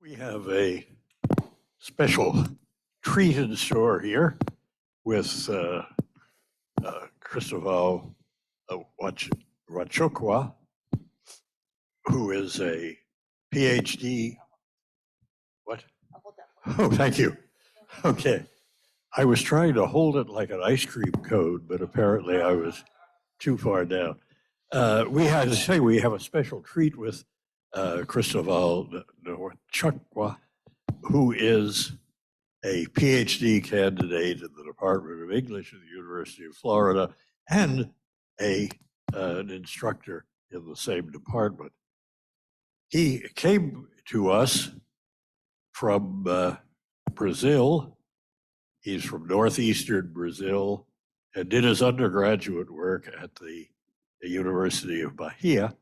We have a special treat in store here with Cristovao Nwachuku, who is a Ph.D. What? Oh, thank you. Okay. I was trying to hold it like an ice cream cone, but apparently I was too far down. We had to say we have a special treat with Cristovao Nwachuku, who is a PhD candidate in the Department of English at the University of Florida and an instructor in the same department. He came to us from Brazil. He's from northeastern Brazil and did his undergraduate work at the University of Bahia.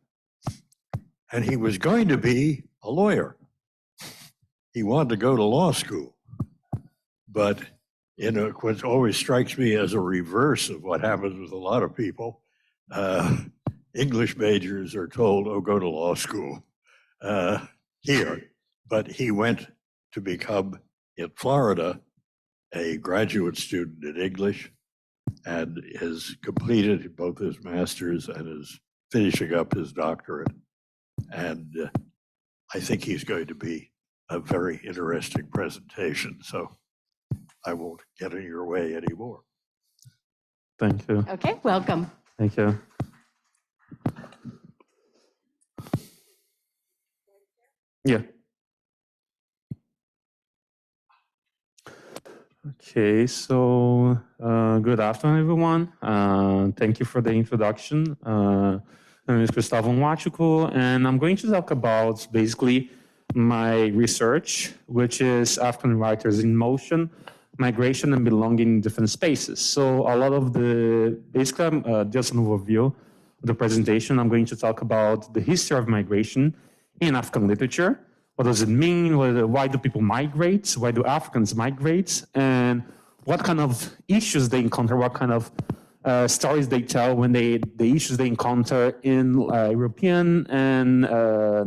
And he was going to be a lawyer. He wanted to go to law school. But what always strikes me as a reverse of what happens with a lot of people, English majors are told, oh, go to law school here. But he went to become, in Florida, a graduate student in English and has completed both his master's and is finishing up his doctorate. And I think he's going to be a very interesting presentation. So I won't get in your way anymore. Thank you. Okay, welcome. Thank you. Yeah. Okay, so good afternoon, everyone. Thank you for the introduction. My name is Cristovao Nwachuku, and I'm going to talk about basically my research, which is African writers in motion, migration, and belonging in different spaces. So a lot of basically just an overview of the presentation. I'm going to talk about the history of migration in African literature. What does it mean? Why do people migrate? Why do Africans migrate? And what kind of issues they encounter, what kind of stories they tell when the issues they encounter in European and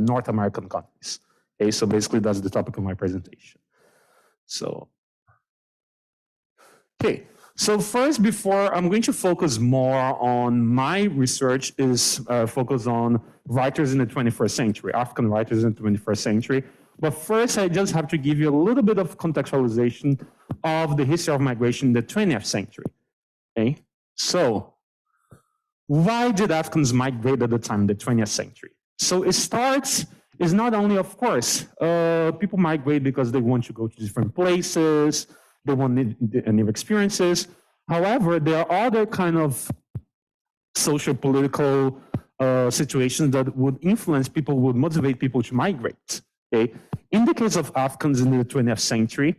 North American countries. Okay, so basically that's the topic of my presentation. So, okay, so first, before I'm going to focus more on my research is focus on writers in the 21st century, African writers in the 21st century. But first, I just have to give you a little bit of contextualization of the history of migration in the 20th century. Okay, so why did Africans migrate at the time in the 20th century? So it starts, is not only, of course, people migrate because they want to go to different places, they want new experiences. However, there are other kind of social political situations that would influence people, would motivate people to migrate. Okay? In the case of Africans in the 20th century,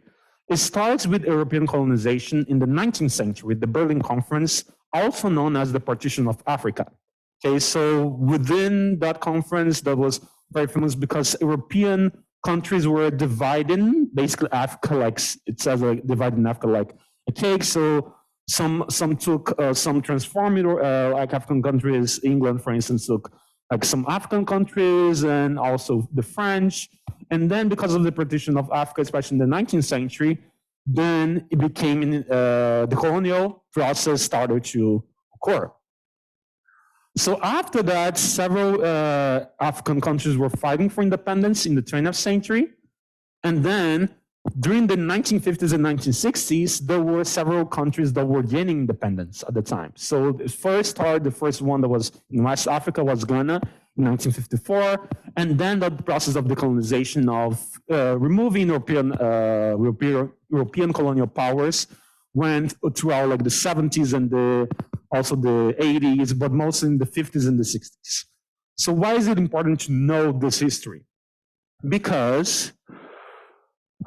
it starts with European colonization in the 19th century, the Berlin Conference, also known as the Partition of Africa. Okay, so within that conference, that was very famous because European countries were dividing basically Africa, like it says, like dividing Africa like a cake. So some took some transformed like African countries. England, for instance, took like some African countries and also the French. And then because of the partition of Africa, especially in the 19th century, then it became the colonial process started to occur. So after that, several African countries were fighting for independence in the 20th century. And then during the 1950s and 1960s, there were several countries that were gaining independence at the time. So the first one that was in West Africa was Ghana in 1954. And then the process of decolonization of removing European colonial powers went throughout like the 70s and also the 80s, but mostly in the 50s and the 60s. So why is it important to know this history? Because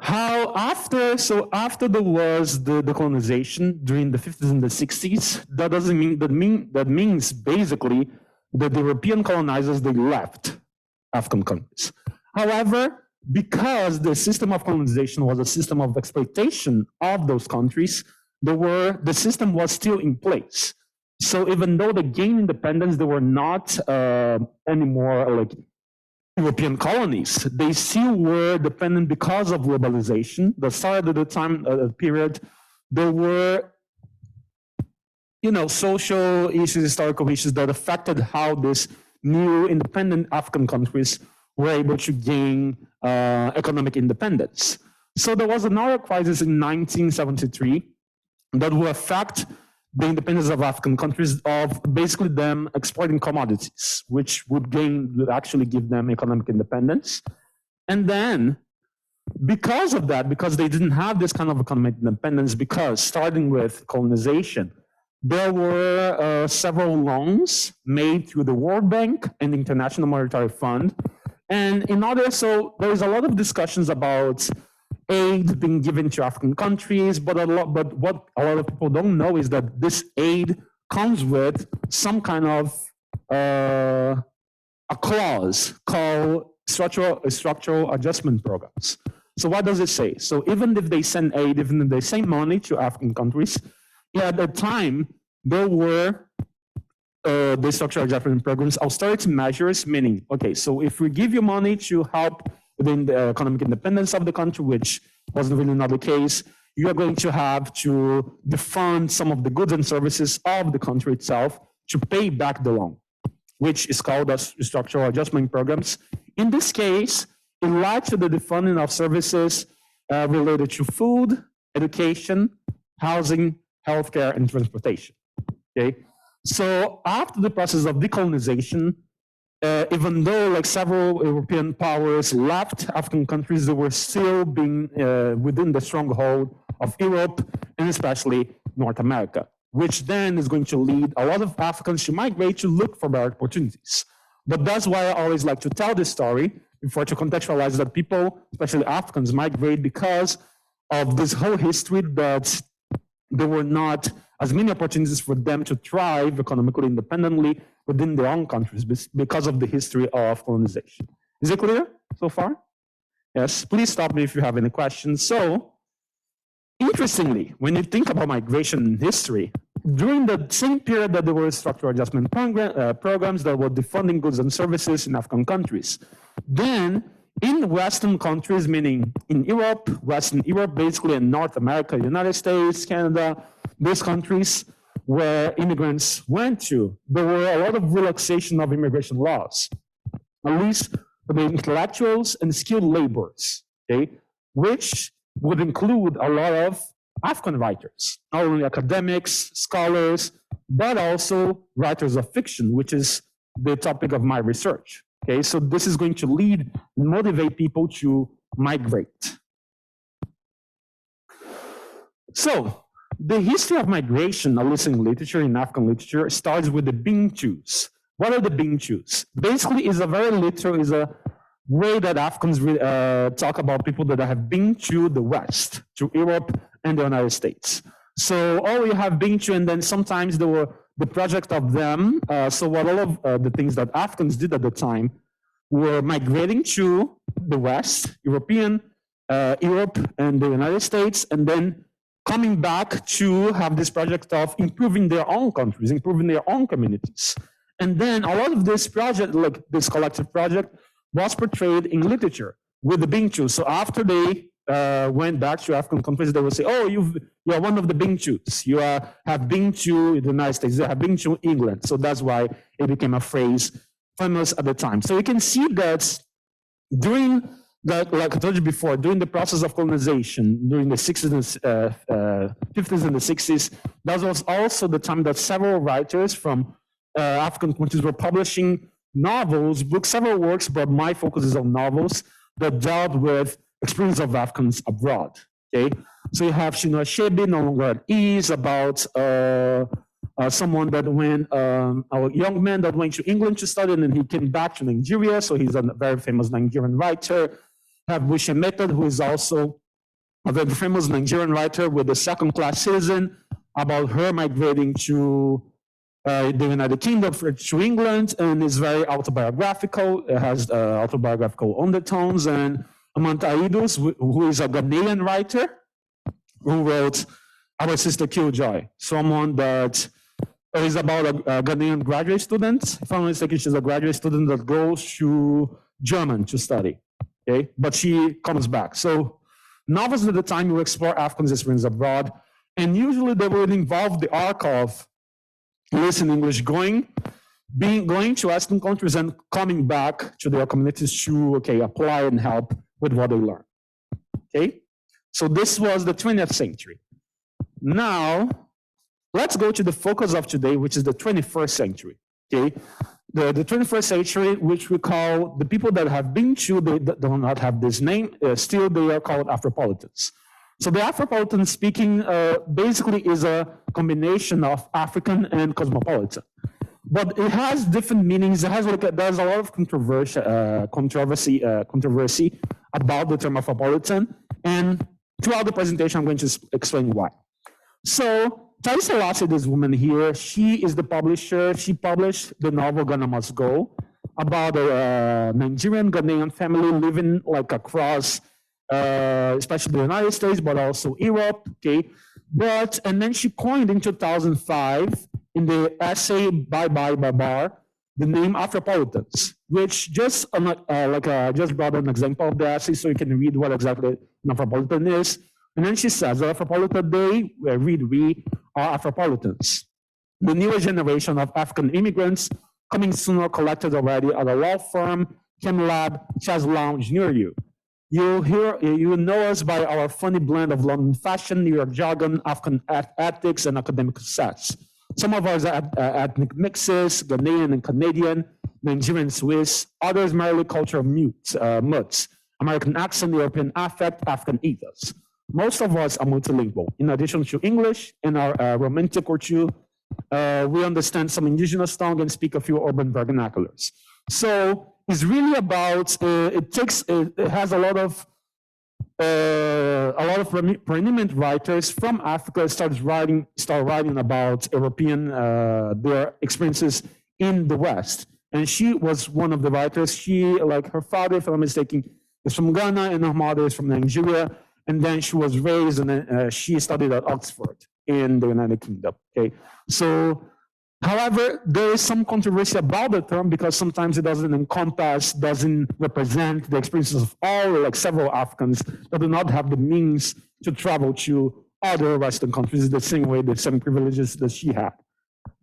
after there was the decolonization during the 50s and the 60s, that means basically that the European colonizers, they left African countries. However, because the system of colonization was a system of exploitation of those countries, the system was still in place. So even though they gained independence, they were not anymore like European colonies, they still were dependent because of globalization. That started at the time period. There were, social issues, historical issues that affected how these new independent African countries were able to gain economic independence. So there was another crisis in 1973 that will affect the independence of African countries, of basically them exporting commodities, which would actually give them economic independence. And then, because of that, because they didn't have this kind of economic independence, because starting with colonization, there were several loans made through the World Bank and the International Monetary Fund. And so there is a lot of discussions about aid being given to African countries, but what a lot of people don't know is that this aid comes with some kind of a clause called structural adjustment programs. So what does it say? So even if they send aid, even if they send money to African countries, at the time there were the structural adjustment programs, austerity measures, meaning, okay, so if we give you money to help within the economic independence of the country, which wasn't really not the case, you are going to have to defund some of the goods and services of the country itself to pay back the loan, which is called as structural adjustment programs. In this case, it led to the defunding of services related to food, education, housing, healthcare, and transportation. Okay, so after the process of decolonization, even though several European powers left African countries, they were still being within the stronghold of Europe and especially North America, which then is going to lead a lot of Africans to migrate to look for better opportunities. But that's why I always like to tell this story, before to contextualize that people, especially Africans, migrate because of this whole history that there were not as many opportunities for them to thrive economically independently within their own countries because of the history of colonization. Is it clear so far? Yes, please stop me if you have any questions. So, interestingly, when you think about migration history, during the same period that there were structural adjustment programs that were defunding goods and services in African countries, then in Western countries, meaning in Europe, Western Europe, basically in North America, United States, Canada, these countries where immigrants went to, there were a lot of relaxation of immigration laws, at least for the intellectuals and skilled laborers, okay, which would include a lot of African writers, not only academics, scholars, but also writers of fiction, which is the topic of my research. Okay, so this is going to lead and motivate people to migrate. So the history of migration, at least in literature, in African literature, starts with the Bintus. What are the Bintus? Basically, is a very literal, is a way that Africans talk about people that have been to the West, to Europe and the United States. So, you have been to, and then sometimes there were the project of them. So what all of the things that Africans did at the time were migrating to the West, Europe and the United States, and then coming back to have this project of improving their own countries, improving their own communities. And then a lot of this project, like this collective project, was portrayed in literature with the Bintus. So after they went back to African countries, they would say, oh, you are one of the Bintus. You have been to the United States, you have been to England. So that's why it became a phrase famous at the time. So you can see that during that, like I told you before, during the process of colonization, during the 60s and 50s and the 60s, that was also the time that several writers from African countries were publishing novels, books, several works, but my focus is on novels that dealt with experience of Africans abroad. Okay, so you have Chinua Achebe, No Longer at Ease, about someone that went, a young man that went to England to study, and then he came back to Nigeria. So he's a very famous Nigerian writer. Have Wishe Method, who is also a very famous Nigerian writer with the Second Class Citizen, about her migrating to the United Kingdom to England, and is very autobiographical. It has autobiographical undertones. And Amanta Aidus, who is a Ghanaian writer, who wrote Our Sister Killjoy, someone that is about a Ghanaian graduate student. If I'm not mistaken, she's a graduate student that goes to German to study, okay? But she comes back. So novels at the time will explore Africans' experience abroad, and usually they would involve the arc of listening English, going to Western countries and coming back to their communities to, apply and help with what they learn, okay? So this was the 20th century. Now, let's go to the focus of today, which is the 21st century, okay? The 21st century, which we call the people that have been to, they do not have this name, still they are called Afropolitans. So the Afropolitan speaking basically is a combination of African and cosmopolitan. But it has different meanings. It has there's a lot of controversy about the term Afropolitan, and throughout the presentation, I'm going to explain why. So Thaïs Selassie, this woman here, she is the publisher. She published the novel Ghana Must Go about a Nigerian Ghanaian family living across, especially the United States, but also Europe, okay? And then she coined in 2005 in the essay Bye Bye Babar, the name Afropolitans, which just brought an example of the essay so you can read what exactly an Afropolitan is. And then she says, the Afropolitan they, we are Afropolitans. The newer generation of African immigrants coming sooner collected already at a law firm, chem lab, chess lounge near you. You know us by our funny blend of London fashion, New York jargon, African ethics, and academic success. Some of us are ethnic mixes, Ghanaian and Canadian, Nigerian, Swiss, others merely cultural muts, American accent, European affect, African ethos. Most of us are multilingual. In addition to English and our romantic or two, we understand some indigenous tongue and speak a few urban vernaculars. So it's really about, it has a lot of preeminent writers from Africa start writing about European, their experiences in the West. And she was one of the writers. She, like her father, if I'm not mistaken, is from Ghana and her mother is from Nigeria. And then she was raised and she studied at Oxford in the United Kingdom, okay? So, however, there is some controversy about the term because sometimes it doesn't represent the experiences of all, several Africans that do not have the means to travel to other Western countries the same way, the same privileges that she had.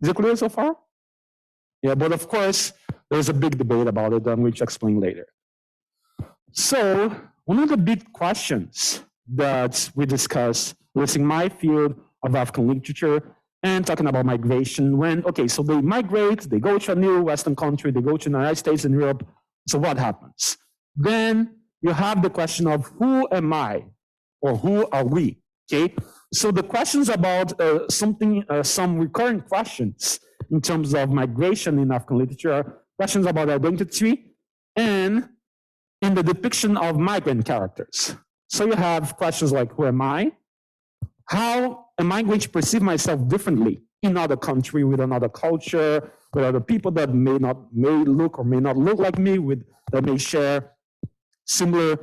Is it clear so far? Yeah, but of course, there's a big debate about it that I'm going to explain later. So, one of the big questions that we discuss within my field of African literature and talking about migration so they migrate, they go to a new Western country, they go to the United States and Europe. So what happens? Then you have the question of who am I or who are we, okay? So the questions about some recurring questions in terms of migration in African literature are questions about identity and in the depiction of migrant characters. So you have questions like, who am I? How am I going to perceive myself differently in another country, with another culture, with other people that may look or may not look like me, that may share similar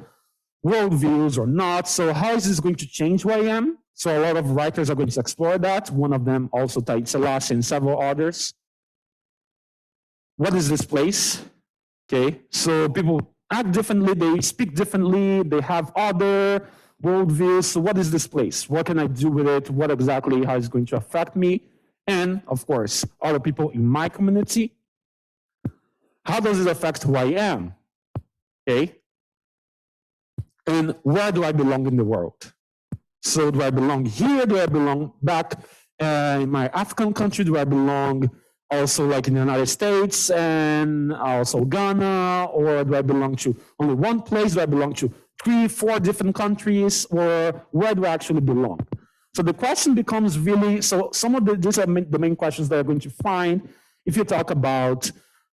worldviews or not? So how is this going to change who I am? So a lot of writers are going to explore that. One of them also Thaïs Selassie and several others. What is this place? Okay, so people act differently, they speak differently, they have other worldviews. So what is this place? What can I do with it? What exactly, how is it going to affect me? And of course, other people in my community. How does it affect who I am? Okay. And where do I belong in the world? So do I belong here? Do I belong back in my African country? Do I belong also in the United States and also Ghana? Or do I belong to only one place? Do I belong to 3, 4 different countries? Or where do I actually belong? So the question becomes really, so some of these are the main questions that you're going to find if you talk about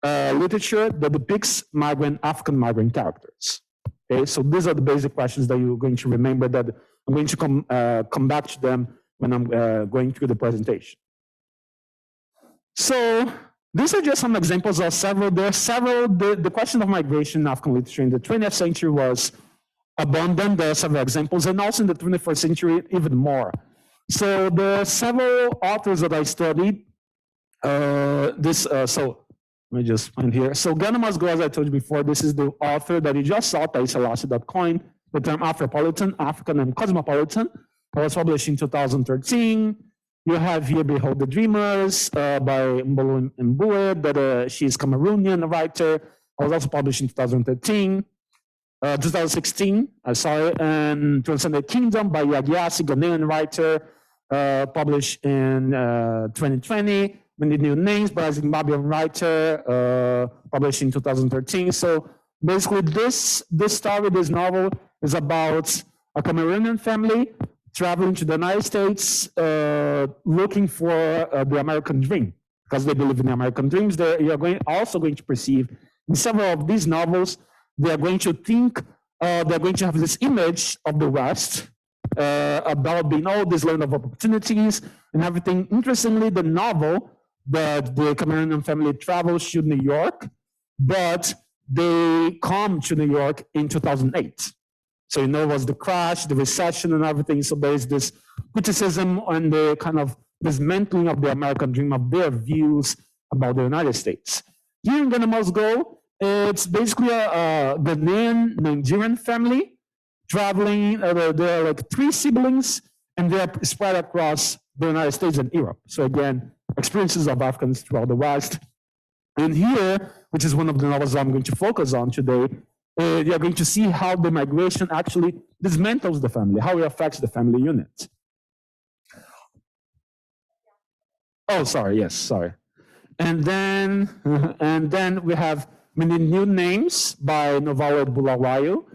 literature that depicts African migrant characters. Okay, so these are the basic questions that you're going to remember that I'm going to come back to them when I'm going through the presentation. So these are just some examples of several. There are several. The question of migration in African literature in the 20th century was abundant. There are several examples, and also in the 21st century, even more. So there are several authors that I studied. So Let me just find here. So Ghana Must Go, as I told you before, this is the author that you just saw, Taisalasi, that coined the term Afropolitan, African, and Cosmopolitan. It was published in 2013. You have here Behold the Dreamers by Mbolo Mbue, that she's Cameroonian writer. It was also published in 2013. 2016, sorry, and Transcendent Kingdom by Yagyasi, Ghanaian writer, published in 2020. Many New Names by a Zimbabwean writer, published in 2013. So basically, this story, this novel, is about a Cameroonian family traveling to the United States, looking for the American dream, because they believe in the American dreams. You're also going to perceive in several of these novels, they are going to think, they're going to have this image of the West, about being all this land of opportunities and everything. Interestingly, the novel, that the Cameroonian family travels to New York, but they come to New York in 2008. So, it was the crash, the recession and everything. So there's this criticism and the kind of dismantling of the American dream, of their views about the United States. Here in Ghana Must Go, it's basically a Ghanaian Nigerian family traveling. There are like 3 siblings, and they're spread across the United States and Europe. So again, experiences of Africans throughout the West. And here, which is one of the novels I'm going to focus on today, you're going to see how the migration actually dismantles the family, how it affects the family unit. Oh, sorry, yes, sorry. And then we have Many New Names by Novalo Bulawayo,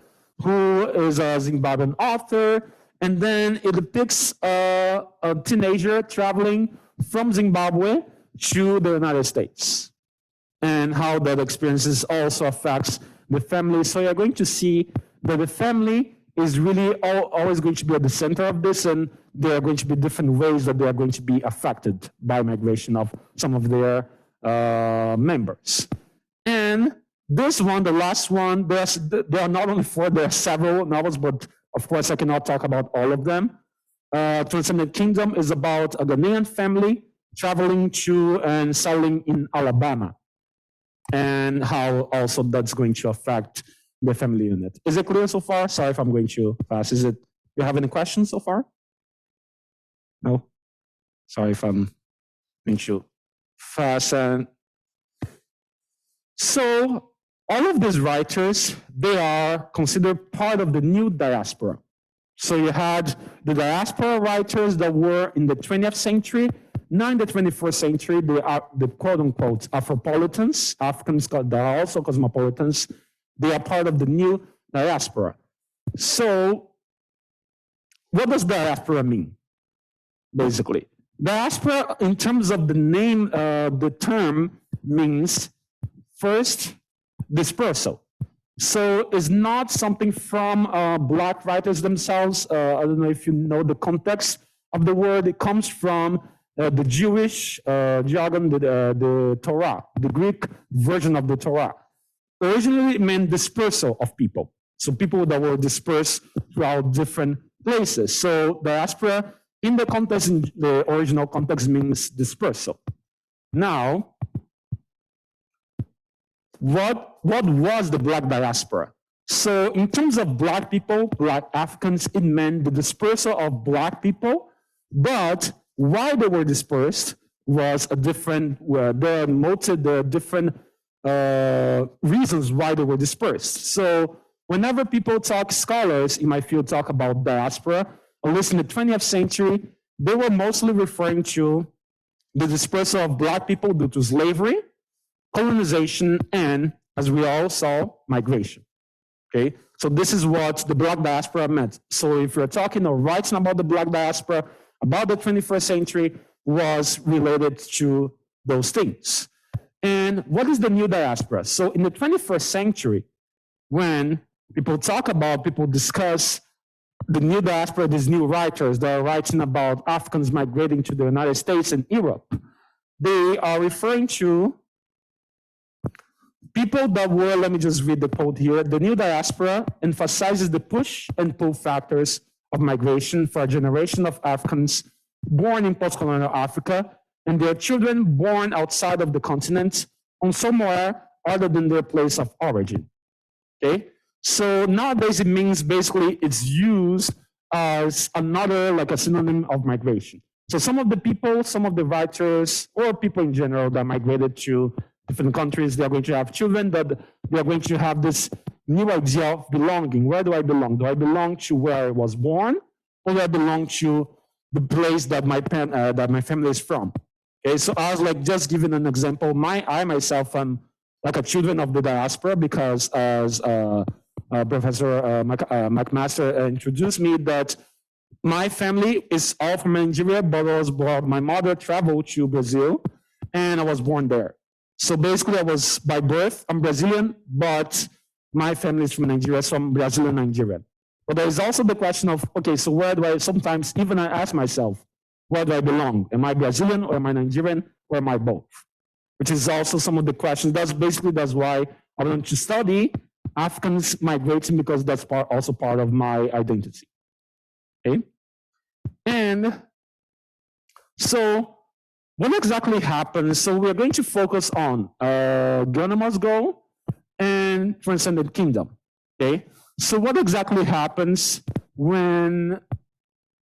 who is a Zimbabwean author. And then it depicts a teenager traveling from Zimbabwe to the United States, and how that experiences also affects the family. So you're going to see that the family is really always going to be at the center of this, and there are going to be different ways that they are going to be affected by migration of some of their members. And this one, the last one, there are not only 4, there are several novels, but of course I cannot talk about all of them. Transcendent Kingdom is about a Ghanaian family traveling to and settling in Alabama, and how also that's going to affect the family unit. Is it clear so far? Sorry if I'm going too fast. You have any questions so far? No? Sorry if I'm going too fast. So all of these writers, they are considered part of the new diaspora. So you had the diaspora writers that were in the 20th century. Now in the 21st century, they are the quote-unquote Afropolitans, Africans that are also cosmopolitans. They are part of the new diaspora. So what does diaspora mean, basically? Diaspora, in terms of the name, the term means, first, dispersal. So it's not something from Black writers themselves. I don't know if you know the context of the word. It comes from the Jewish jargon, the Torah, the Greek version of the Torah. Originally, it meant dispersal of people. So people that were dispersed throughout different places. So diaspora, in the context, in the original context, means dispersal. Now, what was the Black diaspora? So in terms of Black people, Black Africans, it meant the dispersal of Black people, but why they were dispersed was a different, there are different reasons why they were dispersed. So whenever people talk, scholars in my field talk about diaspora, at least in the 20th century, they were mostly referring to the dispersal of Black people due to slavery, colonization, and, as we all saw, migration. Okay, so this is what the Black diaspora meant. So if you're talking or writing about the Black diaspora, about the 21st century, was related to those things. And what is the new diaspora? So in the 21st century, when people discuss the new diaspora, these new writers that are writing about Africans migrating to the United States and Europe, they are referring to people that were, let me just read the quote here, the new diaspora emphasizes the push and pull factors of migration for a generation of Africans born in post-colonial Africa and their children born outside of the continent on somewhere other than their place of origin. Okay, so nowadays it means basically it's used as another, like a synonym of migration. So some of the writers, or people in general that migrated to different countries, they are going to have children that they are going to have this new idea of belonging. Where do I belong? Do I belong to where I was born, or do I belong to the place that my family is from? Okay, so I was like just giving an example. I myself am like a children of the diaspora, because as Professor McMaster introduced me, that my family is all from Nigeria, but my mother traveled to Brazil, and I was born there. So basically, I was by birth, I'm Brazilian, but my family is from Nigeria, so I'm Brazilian Nigerian. But there is also the question of, okay, so where do I, sometimes even I ask myself, where do I belong? Am I Brazilian, or am I Nigerian, or am I both? Which is also some of the questions. That's why I want to study Africans migrating, because that's also part of my identity. Okay? And so what exactly happens? So we're going to focus on Ghana Must Go and Transcendent Kingdom. Okay? So what exactly happens when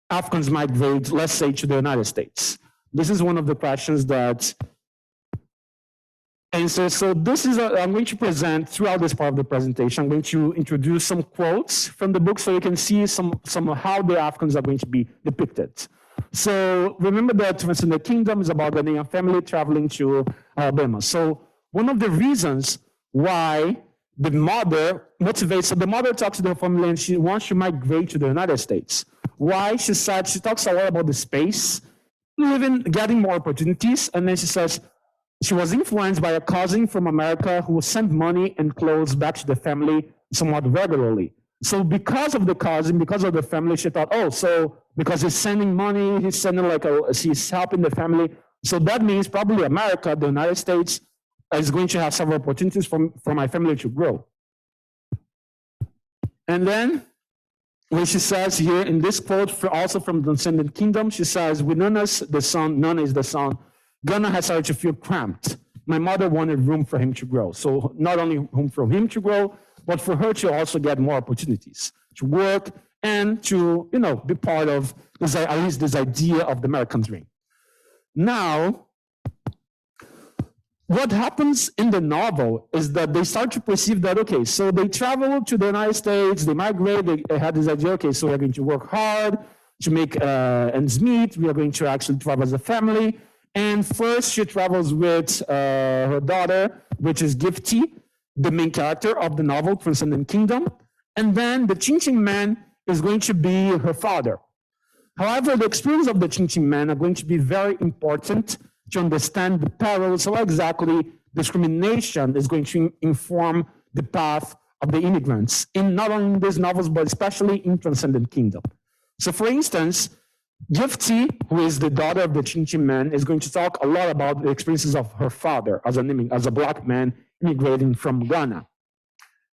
Africans migrate, let's say, to the United States? This is one of the questions that answer. So this is, I'm going to present throughout this part of the presentation, I'm going to introduce some quotes from the book so you can see some of how the Africans are going to be depicted. So remember that Transcendent Kingdom is about the Ghanaian family traveling to Alabama. So one of the reasons why the mother motivates, so the mother talks to the family and she wants to migrate to the United States. Why? She said, she talks a lot about the space, getting more opportunities, and then she says, she was influenced by a cousin from America who sent money and clothes back to the family somewhat regularly. So because of the cousin, because of the family, she thought, oh, so because he's sending money, he's helping the family. So that means probably America, the United States, is going to have several opportunities for my family to grow. And then when she says here in this quote, also from the Transcendent Kingdom, she says, with Nana is the son, Ghana has started to feel cramped. My mother wanted room for him to grow. So not only room for him to grow, but for her to also get more opportunities to work and to, be part of this, at least this idea of the American dream. Now, what happens in the novel is that they start to perceive that, okay, so they travel to the United States, they migrate, they had this idea, okay, so we're going to work hard to make ends meet, we are going to actually travel as a family. And first, she travels with her daughter, which is Gifty, the main character of the novel, Transcendent Kingdom. And then the Chin Man is going to be her father. However, the experience of the Chin Man are going to be very important to understand the perils, how exactly discrimination is going to inform the path of the immigrants in not only these novels, but especially in Transcendent Kingdom. So for instance, Gifty, who is the daughter of the Chin Man, is going to talk a lot about the experiences of her father as a Black man immigrating from Ghana.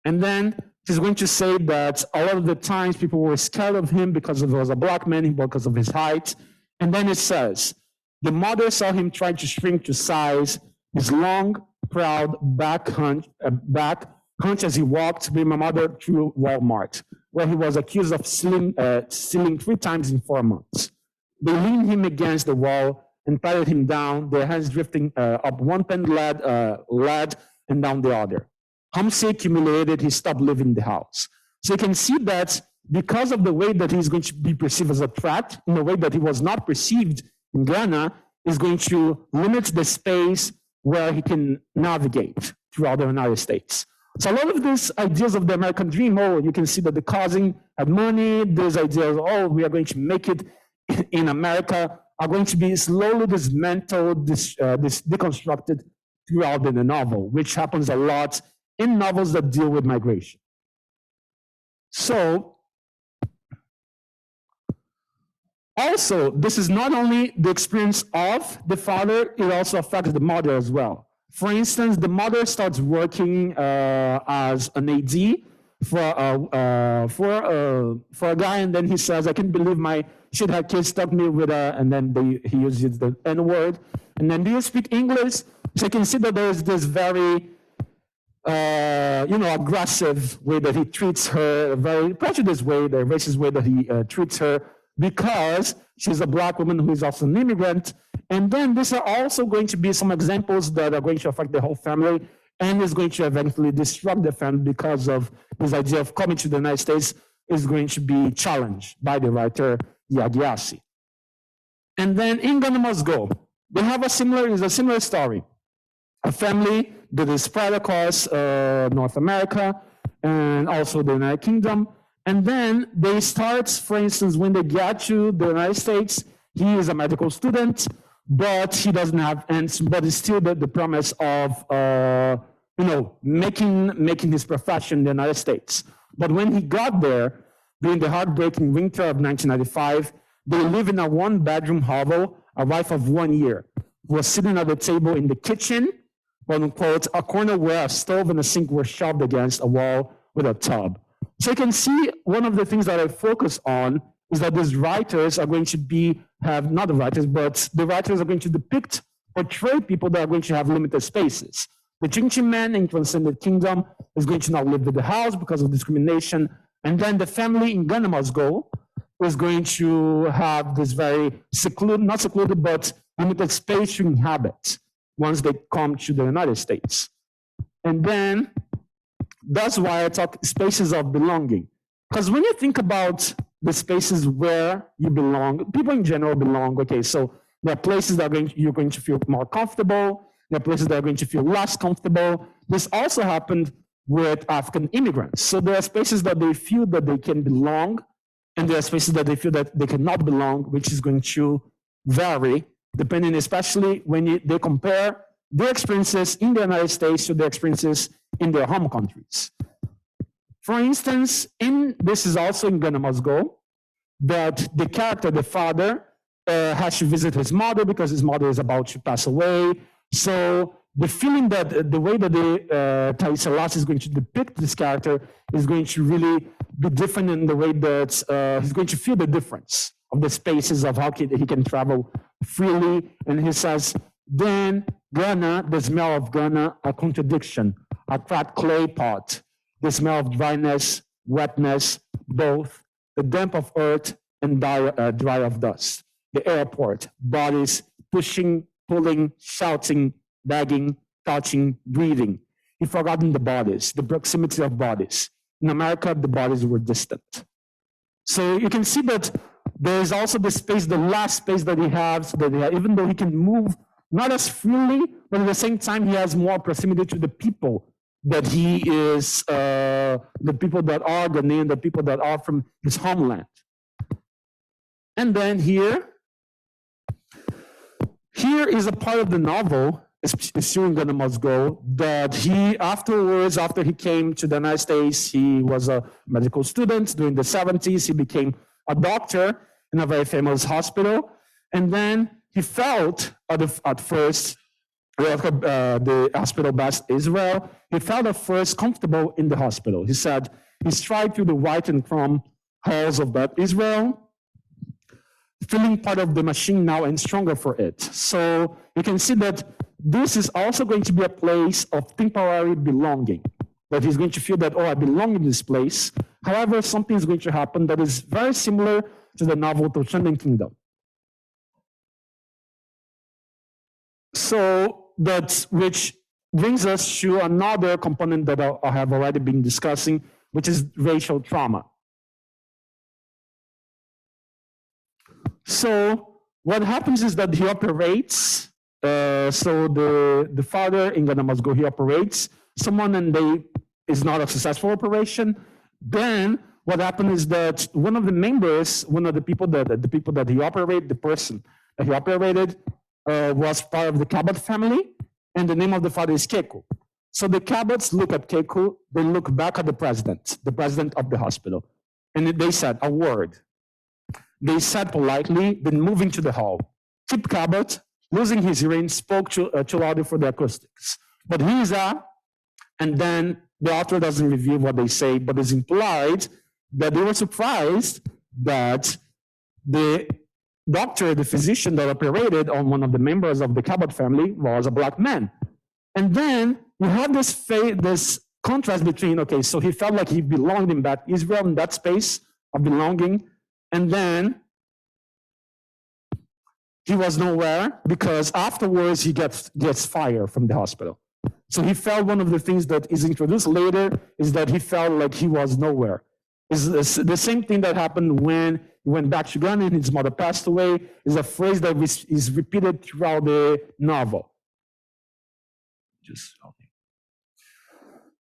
And then she's going to say that a lot of the times people were scared of him because he was a Black man, because of his height. And then it says, the mother saw him try to shrink to size, his long, proud back hunch as he walked with my mother through Walmart, where he was accused of stealing 3 times in 4 months. They leaned him against the wall and patted him down, their hands drifting up one pen lad and down the other. Homesick, humiliated, he stopped leaving the house. So you can see that because of the way that he's going to be perceived as a threat, in a way that he was not perceived in Ghana, is going to limit the space where he can navigate throughout the United States. So a lot of these ideas of the American dream, you can see that the cousin had money, those ideas, we are going to make it in America, are going to be slowly dismantled, deconstructed throughout the novel, which happens a lot in novels that deal with migration. So, also, this is not only the experience of the father, it also affects the mother as well. For instance, the mother starts working as an AD for a guy, and then he says, "I can't believe my shithead kid stuck me with a," and then he uses the N-word, and then, "Do you speak English?" So you can see that there's this very aggressive way that he treats her, a very prejudiced way, the racist way that he treats her, because she's a black woman who is also an immigrant. And then these are also going to be some examples that are going to affect the whole family and is going to eventually disrupt the family because of this idea of coming to the United States is going to be challenged by the writer Yagyasi. And then in Ghana Must Go, they have a similar story. A family that is spread across North America and also the United Kingdom. And then they start, for instance, when they get to the United States, he is a medical student, but he doesn't have, but it's still the promise of, making his profession in the United States. But when he got there, during the heartbreaking winter of 1995, they live in a one-bedroom hovel. A wife of 1 year was sitting at the table in the kitchen, quote unquote, a corner where a stove and a sink were shoved against a wall with a tub. So you can see one of the things that I focus on is that these writers are going to the writers are going to portray people that are going to have limited spaces. The Chinchi man in Transcended Kingdom is going to not live with the house because of discrimination. And then the family in Ghana Must Go is going to have this very not secluded, but limited space to inhabit once they come to the United States. And then that's why I talk spaces of belonging. Because when you think about the spaces where you belong, people in general belong, okay, so there are places that you're going to feel more comfortable, there are places that are going to feel less comfortable. This also happened with African immigrants. So there are spaces that they feel that they can belong, and there are spaces that they feel that they cannot belong, which is going to vary, depending especially when they compare their experiences in the United States to their experiences in their home countries. For instance, this is also in Ghana Must Go, that the character, the father, has to visit his mother because his mother is about to pass away. So the feeling that the way that Thais Selassie is going to depict this character is going to really be different in the way that he's going to feel the difference of the spaces of how he can travel freely. And he says, then Ghana, the smell of Ghana, a contradiction, a cracked clay pot, the smell of dryness, wetness, both, the damp of earth and dry of dust. The airport, bodies pushing, pulling, shouting, begging, touching, breathing. He forgotten the bodies, the proximity of bodies. In America, the bodies were distant. So you can see that there is also the space, the last space that he has, even though he can move not as freely, but at the same time, he has more proximity to the people that he is, the people that are Ghanaian, the people that are from his homeland. And then here is a part of the novel, still in Ghana Must Go, that he afterwards, after he came to the United States, he was a medical student during the 70s. He became a doctor in a very famous hospital. And then he felt at first, the hospital based Israel, he felt at first comfortable in the hospital. He said he stride through the white and chrome halls of that Israel, feeling part of the machine now and stronger for it. So you can see that this is also going to be a place of temporary belonging, that he's going to feel that, oh, I belong in this place. However, something is going to happen that is very similar to the novel Transcendent Kingdom. So which brings us to another component that I have already been discussing, which is racial trauma. So what happens is that he operates, so the father in Ghana Must Go, he operates someone and is not a successful operation. Then what happened is that one of the members, one of the people that he operated, the person that he operated, was part of the Cabot family, and the name of the father is Keiko. So the Cabots look at Keiko, they look back at the president of the hospital, and they said a word. They said politely, then moving to the hall. Kip Cabot, losing his hearing, spoke too loudly for the acoustics. But he's and then the author doesn't reveal what they say, but it's implied that they were surprised that the doctor, the physician that operated on one of the members of the Cabot family was a black man, And then you have this contrast between, okay, so he felt like he belonged in that Israel, in that space of belonging, and then he was nowhere because afterwards he gets fired from the hospital. So he felt one of the things that is introduced later is that he felt like he was nowhere. It's the same thing that happened when he went back to Ghana and his mother passed away. Is a phrase that is repeated throughout the novel.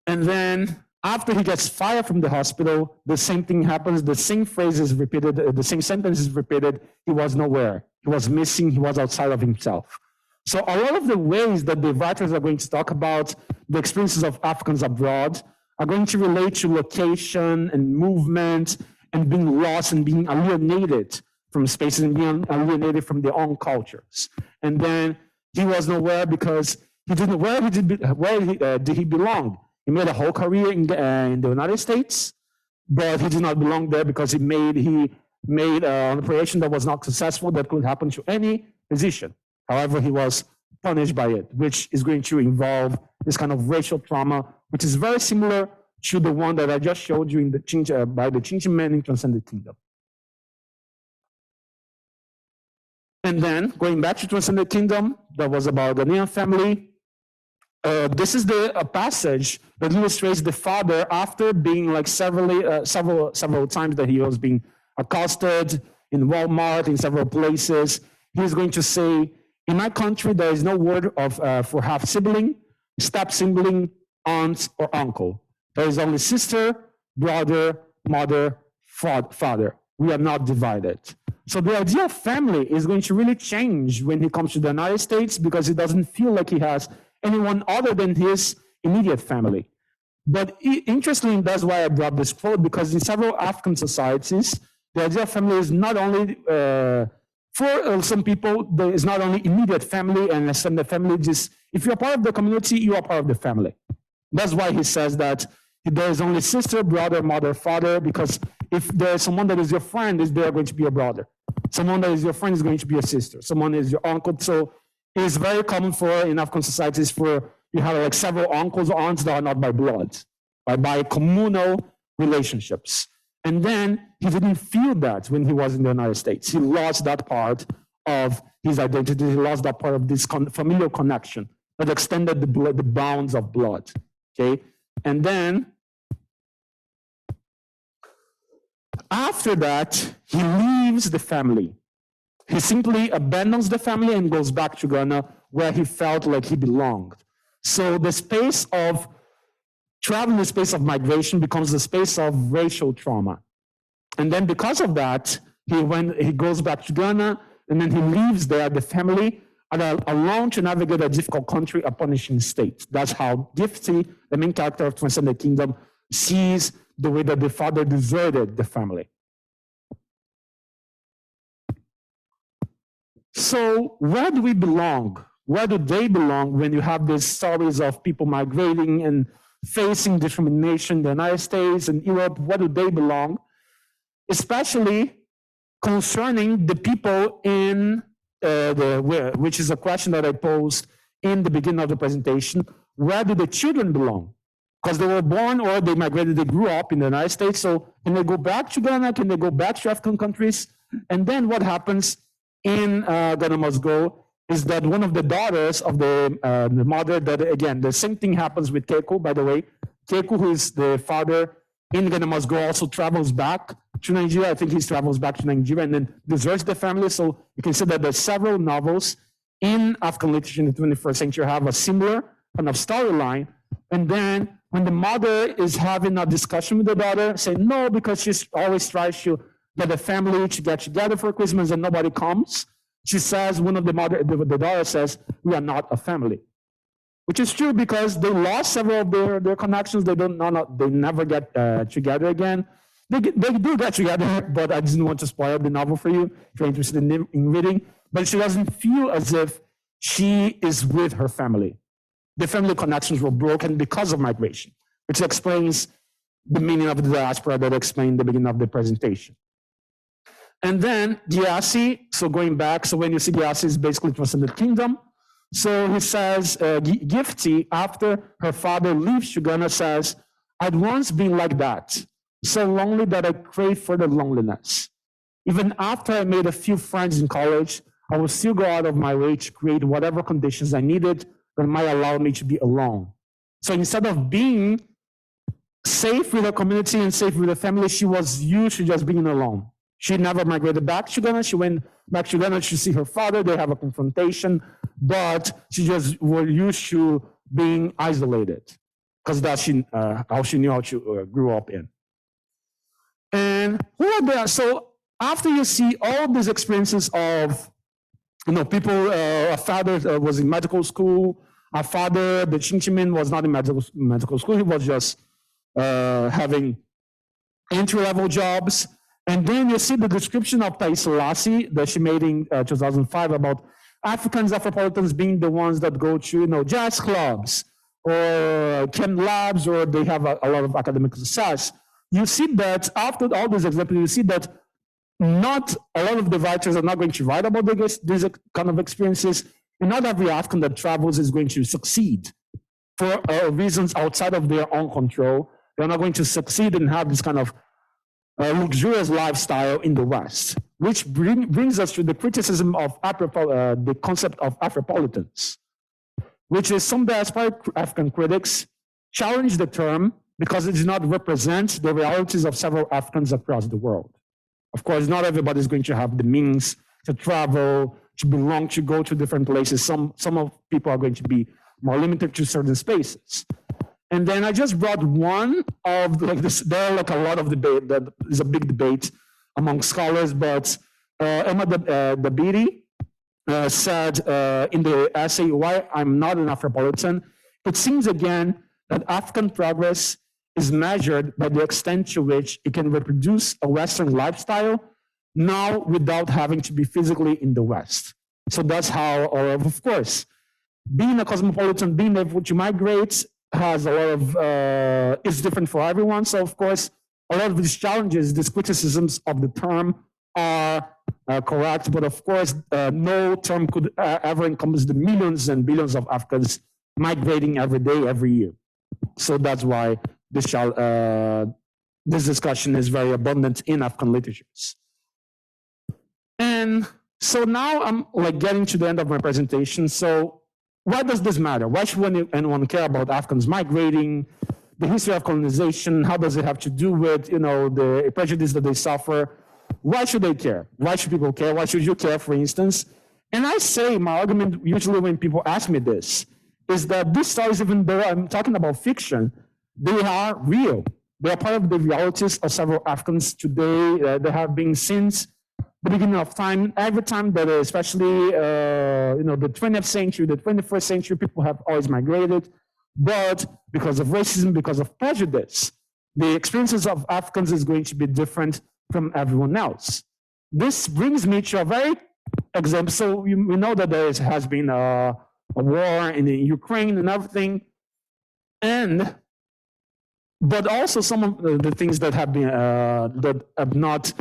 And then after he gets fired from the hospital, the same thing happens. The same phrase is repeated. The same sentence is repeated. He was nowhere. He was missing. He was outside of himself. So a lot of the ways that the writers are going to talk about the experiences of Africans abroad are going to relate to location and movement and being lost and being alienated from spaces and being alienated from their own cultures. And then he was nowhere because he didn't know where did he belong. He made a whole career in the United States, but he did not belong there because he made an operation that was not successful that could happen to any physician. However, he was punished by it, which is going to involve this kind of racial trauma, which is very similar to the one that I just showed you in the by the Chinchi man in Transcendent Kingdom. And then going back to Transcendent Kingdom, that was about the Ghanaian family. This is a passage that illustrates the father after being like several times that he was being accosted in Walmart, in several places. He's going to say, in my country, there is no word for half sibling, step sibling, aunt, or uncle. There is only sister, brother, mother, father. We are not divided. So the idea of family is going to really change when he comes to the United States because he doesn't feel like he has anyone other than his immediate family. But interestingly, that's why I brought this quote, because in several African societies, the idea of family is not only, for some people, there is not only immediate family, and some the family just, if you're part of the community, you are part of the family. That's why he says that there is only sister, brother, mother, father, because if there is someone that is your friend, they are going to be your brother. Someone that is your friend is going to be your sister. Someone is your uncle. So it's very common in African societies for you have like several uncles or aunts that are not by blood, but by communal relationships. And then he didn't feel that when he was in the United States. He lost that part of his identity. He lost that part of this familial connection that extended the bounds of blood. Okay, and then after that, he leaves the family. He simply abandons the family and goes back to Ghana where he felt like he belonged. So the space of travel, the space of migration becomes the space of racial trauma. And then because of that, he goes back to Ghana and then he leaves there, the family, alone to navigate a difficult country, a punishing state. That's how Gifty, the main character of Transcendent Kingdom, sees the way that the father deserted the family. So where do we belong? Where do they belong when you have these stories of people migrating and facing discrimination in the United States and Europe? Where do they belong? Especially concerning the people in which is a question that I posed in the beginning of the presentation. Where do the children belong? Because they were born or they migrated, they grew up in the United States. So can they go back to Ghana? Can they go back to African countries? And then what happens in Ghana Must Go is that one of the daughters of the mother, that again, the same thing happens with Keiko, by the way. Keiko, who is the father in Ghana Must Go, also travels back to Nigeria. I think he travels back to Nigeria and then deserts the family. So you can see that there's several novels in African literature in the 21st century have a similar kind of storyline. And then when the mother is having a discussion with the daughter, say no, because she always tries to get the family to get together for Christmas and nobody comes. She says, the daughter says, we are not a family. Which is true because they lost several of their connections. They never get together again. They do get together, but I didn't want to spoil the novel for you if you're interested in reading. But she doesn't feel as if she is with her family. The family connections were broken because of migration, which explains the meaning of the diaspora that I explained in the beginning of the presentation. And then Giassi, so going back, so when you see Giassi is basically Transcendent Kingdom. So he says, Gifty, after her father leaves Uganda, says, I'd once been like that, so lonely that I crave for the loneliness. Even after I made a few friends in college, I would still go out of my way to create whatever conditions I needed that might allow me to be alone. So instead of being safe with her community and safe with her family, she was used to just being alone. She never migrated back to Ghana. She went back to Ghana to see her father. They have a confrontation, but she just was used to being isolated because that's how she knew how to grew up in. And who are there? So after you see all these experiences of, people, a father was in medical school, a father, the Chinchimin, was not in medical school. He was just having entry-level jobs. And then you see the description of Thais Selassie that she made in 2005 about Africans, Afropolitans being the ones that go to, jazz clubs or chem labs, or they have a lot of academic success. You see that after all these examples, you see that not a lot of the writers are not going to write about these kind of experiences, and not every African that travels is going to succeed for reasons outside of their own control. They're not going to succeed and have this kind of luxurious lifestyle in the West, which brings us to the criticism of the concept of Afropolitans, which is some diasporic African critics challenge the term because it does not represent the realities of several Africans across the world. Of course, not everybody is going to have the means to travel, to belong, to go to different places. Some of people are going to be more limited to certain spaces. And then I just brought one of this. There are a lot of debate. That is a big debate among scholars. But Emma Dabiri said in the essay, "Why I'm Not an Afropolitan." It seems again that African progress is measured by the extent to which it can reproduce a Western lifestyle now without having to be physically in the West. So that's how, of course, being a cosmopolitan, being able to migrate has a lot of, it's different for everyone. So of course, a lot of these challenges, these criticisms of the term are correct, but of course, no term could ever encompass the millions and billions of Africans migrating every day, every year. So that's why this discussion is very abundant in African literatures. And so now I'm getting to the end of my presentation. So why does this matter? Why should anyone care about Africans migrating, the history of colonization? How does it have to do with the prejudice that they suffer? Why should they care? Why should people care? Why should you care, for instance? And I say, my argument usually when people ask me this, is that these stories, even though I'm talking about fiction, they are real. They are part of the realities of several Africans today. They have been since the beginning of time. Every time that, especially the 20th century, the 21st century, people have always migrated. But because of racism, because of prejudice, the experiences of Africans is going to be different from everyone else. This brings me to a very example. So we know that there has been a war in Ukraine and everything, but also some of the things that have been that have not,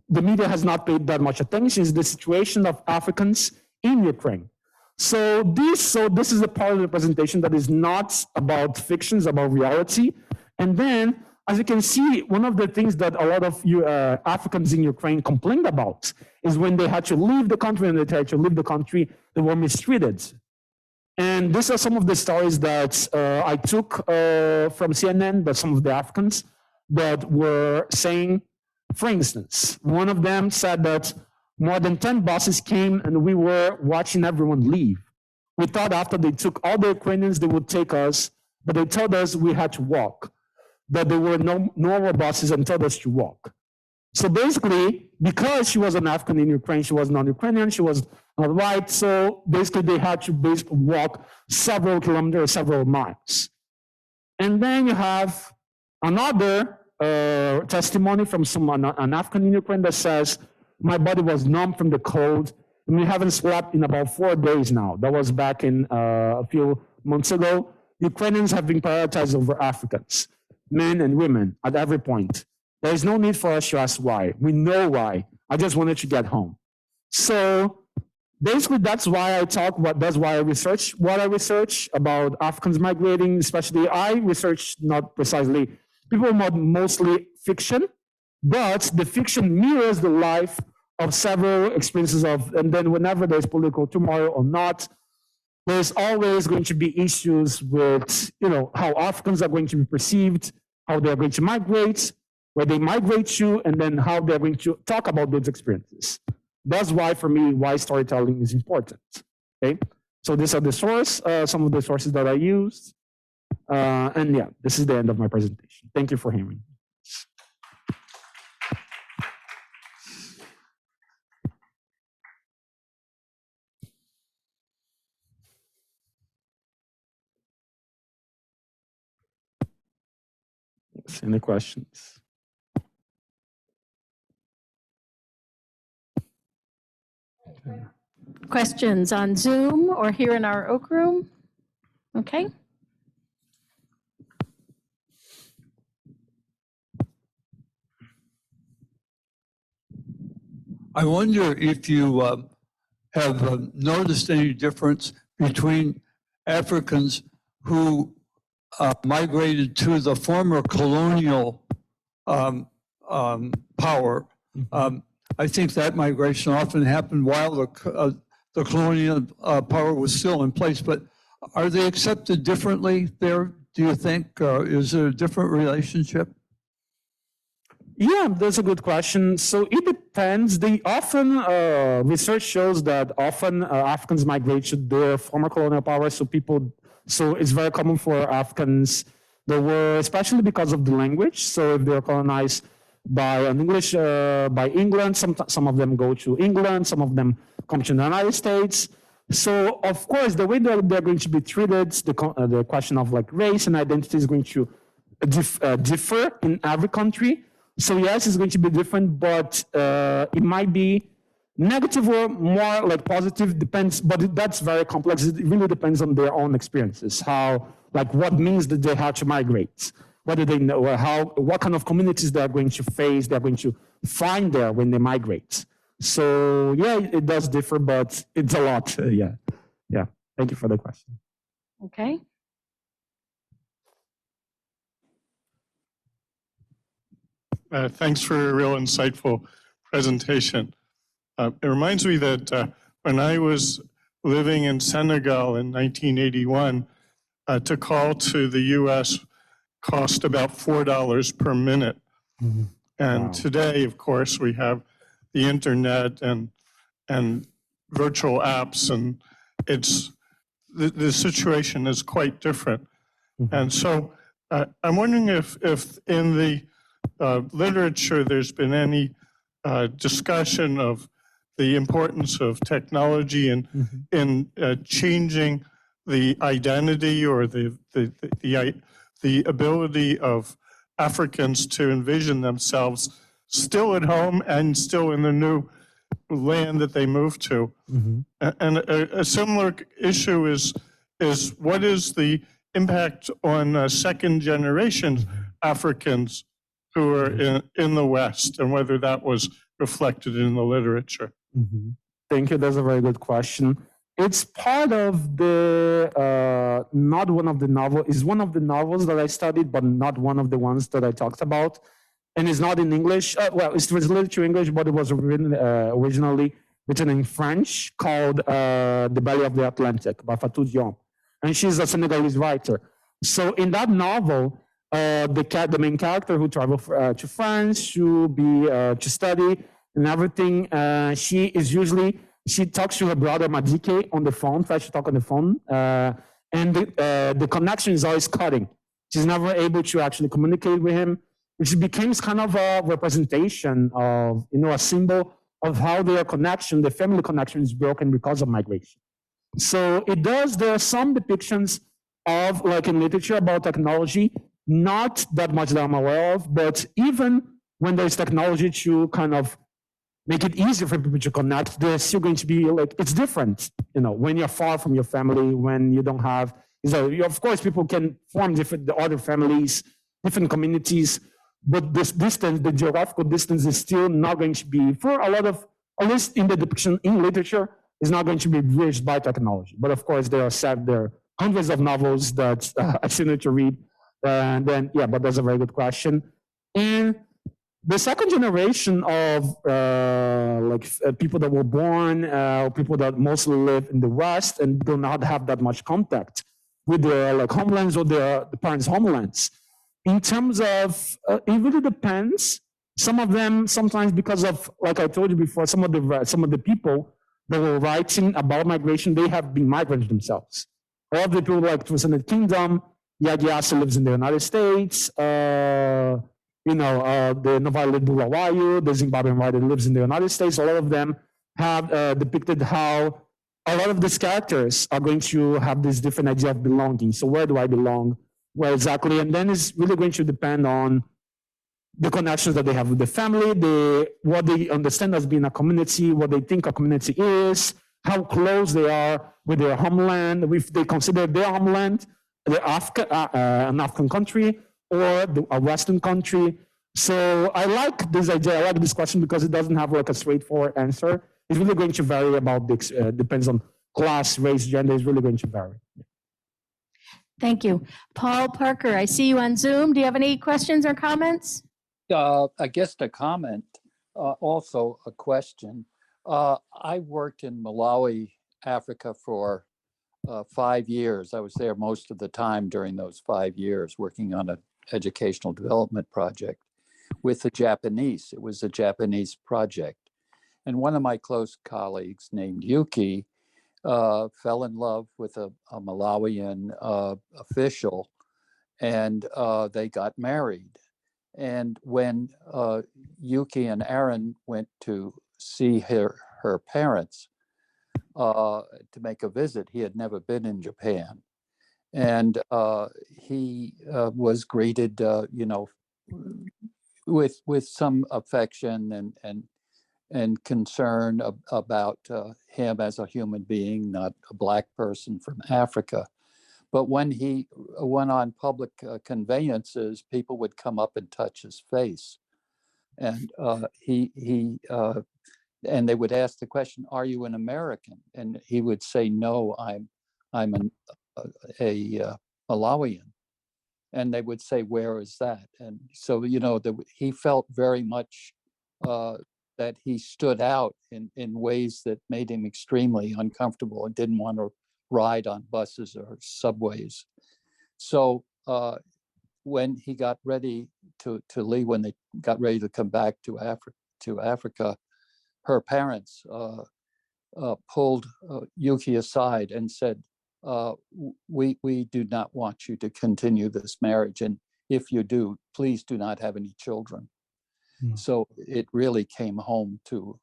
the media has not paid that much attention is the situation of Africans in Ukraine. So this is a part of the presentation that is not about fiction, it's about reality. And then, as you can see, one of the things that a lot of Africans in Ukraine complained about is when they had to leave the country, and they tried to leave the country, they were mistreated. And these are some of the stories that I took from CNN, but some of the Africans that were saying, for instance, one of them said that more than 10 buses came and we were watching everyone leave. We thought after they took all the Ukrainians, they would take us, but they told us we had to walk, that there were no more buses and told us to walk. So basically, because she was an African in Ukraine, she was non-Ukrainian, she was not white, so basically they had to walk several kilometers, several miles. And then you have another testimony from an African in Ukraine that says, my body was numb from the cold, and we haven't slept in about 4 days now. That was back in a few months ago. Ukrainians have been prioritized over Africans, men and women at every point. There is no need for us to ask why. We know why. I just wanted to get home. So basically, that's why that's why I research what I research about Africans migrating, especially I research not precisely, people mostly fiction, but the fiction mirrors the life of several experiences and then whenever there's political turmoil or not, there's always going to be issues with, how Africans are going to be perceived, how they're going to migrate, where they migrate to, and then how they're going to talk about those experiences. That's why, for me, why storytelling is important. Okay, so these are the some of the sources that I used, and yeah, this is the end of my presentation. Thank you for hearing. Any questions? Questions on Zoom or here in our Oak Room? Okay. I wonder if you have noticed any difference between Africans who migrated to the former colonial power. I think that migration often happened while the colonial power was still in place, but are they accepted differently there, do you think? Is there a different relationship? Yeah, that's a good question. So it depends. They often, research shows that often Africans migrate to their former colonial power. So it's very common for Africans that were, especially because of the language. So if they're colonized by by England, some of them go to England, some of them come to the United States. So of course, the way that they're going to be treated, the question of like race and identity is going to differ in every country. So yes, it's going to be different, but it might be negative or more like positive, depends, but that's very complex. It really depends on their own experiences, what means that they have to migrate, what do they know, what kind of communities they're going to face, they're going to find there when they migrate. So yeah, it does differ, but it's a lot, yeah. Thank you for the question. Okay. Thanks for a real insightful presentation. It reminds me that when I was living in Senegal in 1981, to call to the US cost about $4 per minute. Mm-hmm. And wow. Today, of course, we have the internet and virtual apps, and the situation is quite different. Mm-hmm. And so I'm wondering if in the literature there's been any discussion of the importance of technology in changing the identity or the ability of Africans to envision themselves still at home and still in the new land that they moved to. Mm-hmm. And a similar issue is what is the impact on second generation Africans who are in the West, and whether that was reflected in the literature? Mm-hmm. Thank you. That's a very good question. It's part of the, not one of the novels, it's one of the novels that I studied, but not one of the ones that I talked about. And it's not in English. Well, it's translated to English, but it was originally written in French, called The Belly of the Atlantic by Fatou Diom. And she's a Senegalese writer. So in that novel, the main character who traveled to France to study and everything, she talks to her brother Madike on the phone, tries to talk on the phone, and the connection is always cutting. She's never able to actually communicate with him, which becomes kind of a representation of, a symbol of how their family connection is broken because of migration. So there are some depictions of, like in literature, about technology, not that much that I'm aware of, but even when there's technology to kind of make it easier for people to connect, there's still going to be it's different, when you're far from your family, when you don't have, of course, people can form the other families, different communities, but this distance, the geographical distance is still not going to be, for a lot of, at least in the depiction in literature, is not going to be bridged by technology. But of course, there are hundreds of novels that I still need to read. And then, yeah, but that's a very good question. And the second generation of people that were born, people that mostly live in the West and do not have that much contact with their homelands or the parents' homelands. In terms of, it really depends. Some of them, sometimes because of, like I told you before, some of the people that were writing about migration, they have been migrants themselves. All of the people like to the Kingdom, Yadiasa lives in the United States. The Navajo Bulawayo, the Zimbabwean writer lives in the United States. A lot of them have depicted how a lot of these characters are going to have this different idea of belonging. So where do I belong? Where exactly? And then it's really going to depend on the connections that they have with the family, what they understand as being a community, what they think a community is, how close they are with their homeland, if they consider their homeland an African country or a Western country. So I like this idea, I like this question because it doesn't have like a straightforward answer. It's really going to vary about depends on class, race, gender, it's really going to vary. Thank you. Paul Parker, I see you on Zoom. Do you have any questions or comments? I guess a comment, also a question. I worked in Malawi, Africa for 5 years. I was there most of the time during those 5 years working on an educational development project with the Japanese. It was a Japanese project. And one of my close colleagues named Yuki fell in love with a Malawian official, and they got married. And when Yuki and Aaron went to see her parents to make a visit, he had never been in Japan. And he was greeted, with some affection and concern about him as a human being, not a Black person from Africa. But when he went on public conveyances, people would come up and touch his face, and and they would ask the question, "Are you an American?" And he would say, "No, I'm a Malawian." And they would say, "Where is that?" And so he felt very much that he stood out in ways that made him extremely uncomfortable and didn't want to ride on buses or subways. So when he got ready to leave, when they got ready to come back to Africa, her parents pulled Yuki aside and said, we do not want you to continue this marriage. And if you do, please do not have any children. So it really came home to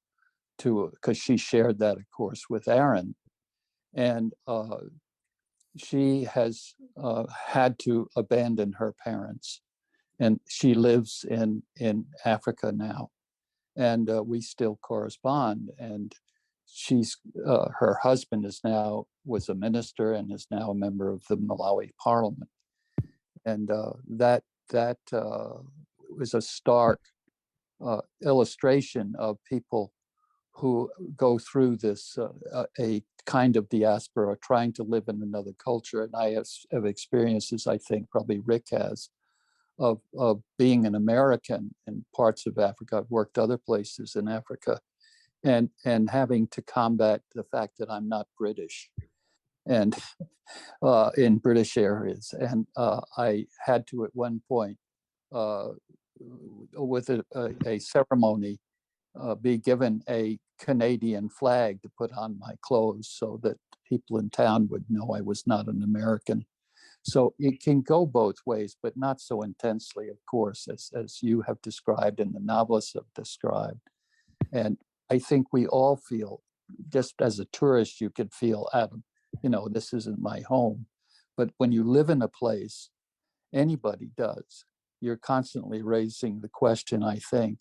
because she shared that, of course, with Aaron. And she has had to abandon her parents, and she lives in Africa now, and we still correspond. And she's her husband was a minister and is now a member of the Malawi Parliament, and that was a stark illustration of people who go through this a kind of diaspora, trying to live in another culture. And I have experiences, I think probably Rick has, of being an American in parts of Africa. I've worked other places in Africa, and having to combat the fact that I'm not British, and in British areas. And I had to at one point, with a ceremony, be given a Canadian flag to put on my clothes so that people in town would know I was not an American. So it can go both ways, but not so intensely, of course, as you have described and the novelists have described. And I think we all feel, just as a tourist, you could feel, Adam, this isn't my home. But when you live in a place, anybody does, you're constantly raising the question, I think,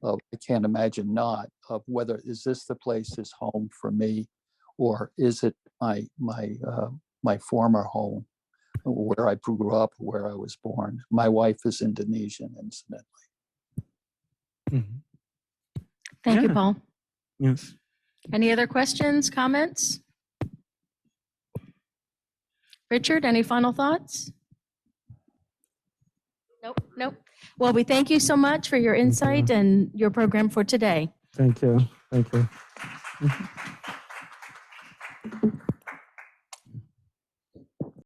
I can't imagine not, of whether is this the place is home for me, or is it my former home, where I grew up, where I was born. My wife is Indonesian, incidentally. Thank you, Paul. Yes. Any other questions, comments? Richard, any final thoughts? Nope, nope. Well, we thank you so much for your insight and your program for today. Thank you. Thank you.